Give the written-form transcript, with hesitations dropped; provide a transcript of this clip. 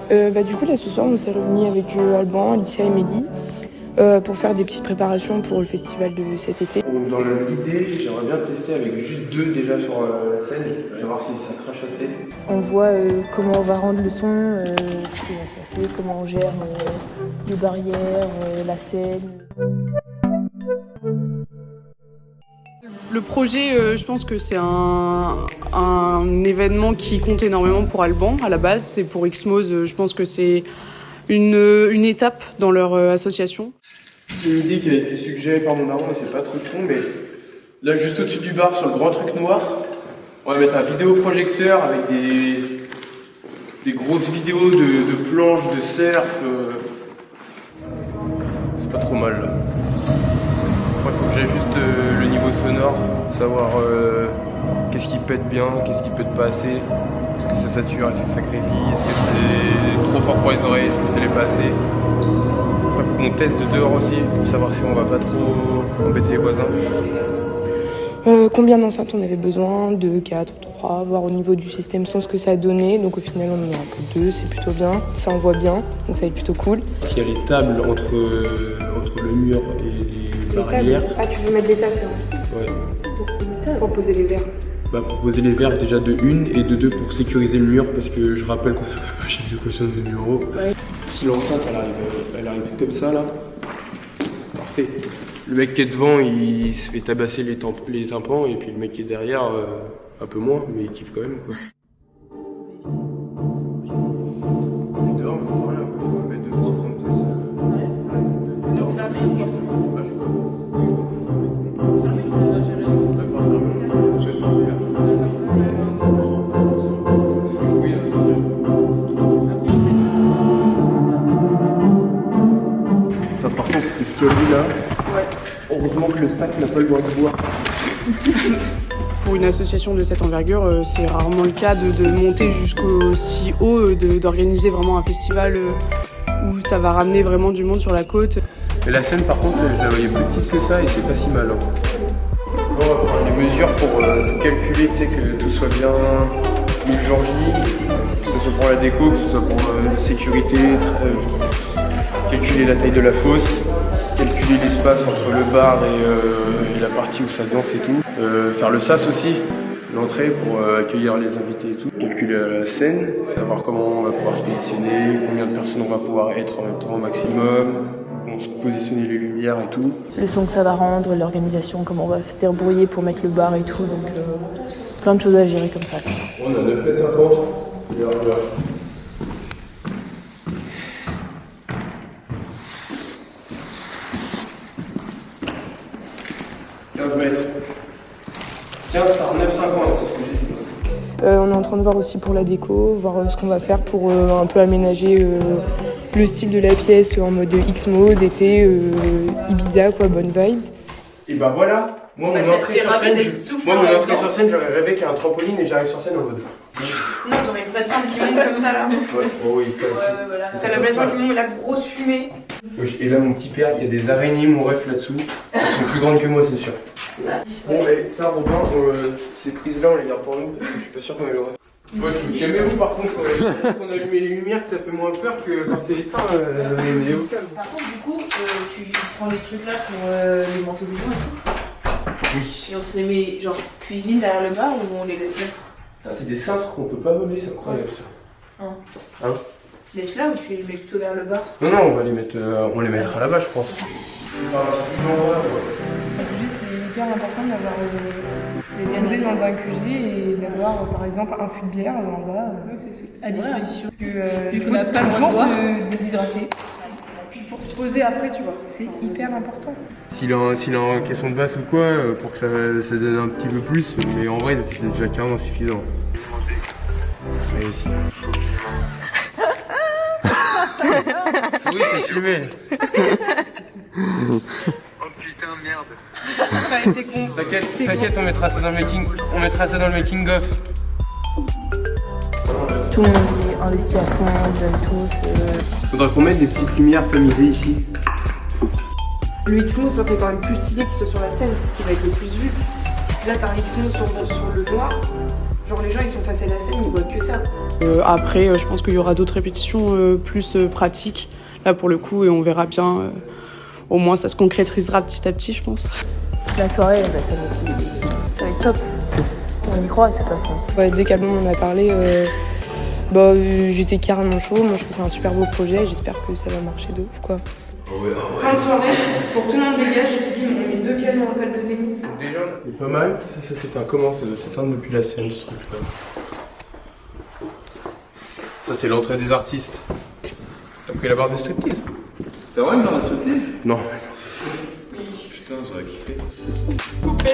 Du coup, là, ce soir, on s'est réunis avec Alban, Alicia et Mehdi pour faire des petites préparations pour le festival de cet été. Dans l'idée, j'aimerais bien tester avec juste deux déjà sur la scène, savoir si ça crache assez. On voit comment on va rendre le son, ce qui va se passer, comment on gère les barrières, la scène. Le projet, je pense que c'est un événement qui compte énormément pour Alban à la base. C'est pour Xmose, je pense que c'est une étape dans leur association. C'est une idée qui a été suggérée par mon daron, c'est pas trop con, mais là juste au-dessus du bar, sur le grand truc noir, on va mettre un vidéoprojecteur avec des grosses vidéos de planches, de surf. C'est pas trop mal là. Il faut que j'ajuste le niveau sonore, savoir qu'est-ce qui pète bien, qu'est-ce qui pète pas assez, est-ce que ça sature, est-ce que ça grésille, est-ce que c'est trop fort pour les oreilles, est-ce que ça l'est pas assez. Après, il faut qu'on teste de dehors aussi pour savoir si on va pas trop embêter les voisins. Combien d'enceintes on avait besoin? 2, 4, 3, voir au niveau du système son ce que ça a donné. Donc au final, on en aura que 2, c'est plutôt bien. Ça envoie bien, donc ça va être plutôt cool. S'il y a les tables entre le mur et les barrières. Ah, tu veux mettre des tables, c'est vrai? Ouais. Pour poser les verres. Pour poser les verres déjà de 1 et de 2 pour sécuriser le mur parce que je rappelle qu'on n'a pas chef de caution de bureau. Ouais. Si l'enceinte elle arrive comme ça là, parfait. Le mec qui est devant il se fait tabasser les tympans et puis le mec qui est derrière un peu moins mais il kiffe quand même quoi. Dehors on entend rien quoi, il faut mettre de gros crampes. Par contre, ce qu'il y a dit là, heureusement que le staff n'a pas le droit de boire. Pour une association de cette envergure, c'est rarement le cas de monter jusqu'aussi haut, d'organiser vraiment un festival où ça va ramener vraiment du monde sur la côte. Et la scène par contre, je la voyais plus petite que ça et c'est pas si mal. Hein. On va prendre les mesures pour calculer que tout soit bien mis le jour J, que ce soit pour la déco, que ce soit pour la sécurité, calculer la taille de la fosse, calculer l'espace entre le bar et la partie où ça danse et tout. Faire le sas aussi, l'entrée pour accueillir les invités et tout. Calculer la scène, savoir comment on va pouvoir se positionner, combien de personnes on va pouvoir être en même temps au maximum, comment se positionner les lumières et tout. Le son que ça va rendre, l'organisation, comment on va se débrouiller pour mettre le bar et tout, donc plein de choses à gérer comme ça. On a 9,50 m. Mètres. 15 par 9,50, c'est ce que j'ai dit. On est en train de voir aussi pour la déco, voir ce qu'on va faire pour un peu aménager le style de la pièce en mode Xmose, été, Ibiza, quoi, bonnes vibes. Et bah voilà, moi mon entrée sur scène, j'aurais rêvé qu'il y ait un trampoline et j'arrive sur scène en mode. Non, t'aurais une plateforme qui monte comme ça là. Ouais, oh oui, ça aussi. Ouais, voilà. T'as la plateforme qui monte, la grosse fumée. Et là, mon petit père, il y a des araignées, mon ref là-dessous. Elles sont plus grandes que moi, c'est sûr. Bon, mais ça, Robin, ces prises-là, on les garde pour nous parce que je suis pas sûr qu'on ait le ref. Ouais, calmez-vous par contre, quand on allume les lumières, que ça fait moins peur que quand c'est éteint, on est au calme. Par contre, du coup, tu prends les trucs là pour les manteaux de jour et tout. Oui. Et on se les met genre cuisine derrière le bar ou on les laisse là? C'est des cintres qu'on peut pas voler, c'est incroyable ça. Hein? Laisse là ou tu les mets plutôt vers le bar? Non, on va les mettre, on les mettra là-bas, je pense. C'est hyper important d'avoir les posé dans un QG et d'avoir par exemple un fût de bière en bas à disposition. Il faut pas toujours se déshydrater. Puis pour se poser après, tu vois, c'est hyper important. S'il a en caisson de basse ou quoi, pour que ça donne un petit peu plus, mais en vrai c'est déjà carrément suffisant. Et ici. Oui, c'est filmé. Oh putain, merde. T'inquiète, on mettra ça dans le making of. Tout le monde est investi à fond, ils aiment tous. Faudra qu'on mette des petites lumières tamisées ici. Le Xmose, ça fait quand même plus stylé qu'il soit sur la scène, c'est ce qui va être le plus vu. Là, t'as un Xmose sur le noir, Genre les gens ils sont face à la scène, ils voient que ça. Après, je pense qu'il y aura d'autres répétitions plus pratiques, là pour le coup, et on verra bien. Au moins, ça se concrétisera petit à petit, je pense. La soirée, ça va être top. On y croit de toute façon. Ouais, dès qu'Album en a parlé, j'étais carrément chaud. Moi, je trouve que c'est un super beau projet. J'espère que ça va marcher de ouf, quoi. Fin de soirée, pour que tout le monde dégage, bim, on met 2 cannes en rappel de tennis. Déjà, c'est pas mal. Ça c'est un comment? Ça doit s'éteindre depuis la scène, ce truc là. Ça c'est l'entrée des artistes. T'as pris la barre de striptease? C'est vrai, mais on a sauté? Non. Putain, j'aurais kiffé. Coupé.